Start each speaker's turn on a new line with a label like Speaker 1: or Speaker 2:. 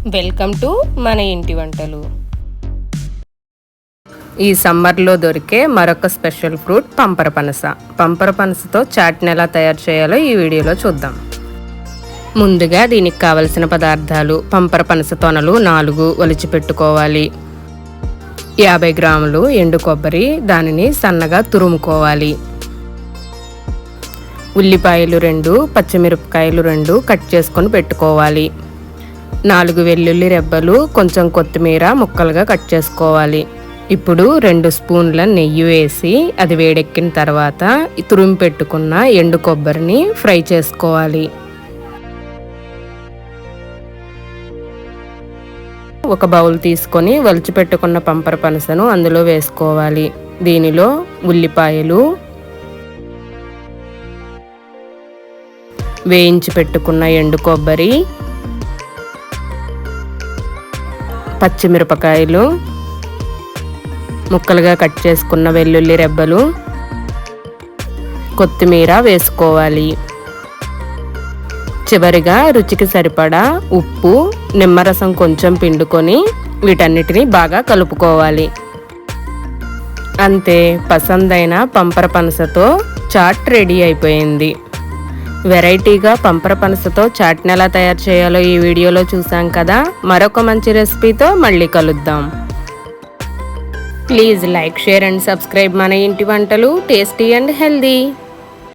Speaker 1: Welcome to మన ఇంటి వంటలు. ఈ సమ్మర్లో దొరికే మరొక స్పెషల్ ఫ్రూట్ పంపరపనస. పంపరపనసతో చాట్ని ఎలా తయారు చేయాలో ఈ వీడియోలో చూద్దాం. ముందుగా దీనికి కావలసిన పదార్థాలు: పంపరపనస తొనలు 4 ఒలిచి పెట్టుకోవాలి. 50 గ్రాములు ఎండు కొబ్బరి, దానిని సన్నగా తురుముకోవాలి. ఉల్లిపాయలు 2, పచ్చిమిరపకాయలు 2 కట్ చేసుకొని పెట్టుకోవాలి. 4 వెల్లుల్లి రెబ్బలు, కొంచెం కొత్తిమీర ముక్కలుగా కట్ చేసుకోవాలి. ఇప్పుడు 2 స్పూన్ల నెయ్యి వేసి అది వేడెక్కిన తర్వాత తురుము పెట్టుకున్న ఎండు కొబ్బరిని ఫ్రై చేసుకోవాలి. ఒక బౌల్ తీసుకొని ఒలిచి పెట్టుకున్న పంపరపనసను అందులో వేసుకోవాలి. దీనిలో ఉల్లిపాయలు, వేయించి పెట్టుకున్న ఎండు కొబ్బరి, పచ్చిమిరపకాయలు, ముక్కలుగా కట్ చేసుకున్న వెల్లుల్లి రెబ్బలు, కొత్తిమీర వేసుకోవాలి. చివరిగా రుచికి సరిపడా ఉప్పు, నిమ్మరసం కొంచెం పిండుకొని వీటన్నిటిని బాగా కలుపుకోవాలి. అంతే, పసందైన పంపరపనసతో చాట్ రెడీ అయిపోయింది. వెరైటీగా పంపరపనసతో చాట్ని ఎలా తయారు చేయాలో ఈ వీడియోలో చూసాం కదా. మరొక మంచి రెసిపీతో మళ్ళీ కలుద్దాం. Please like, share and subscribe మన ఇంటి వంటలు. Tasty and healthy.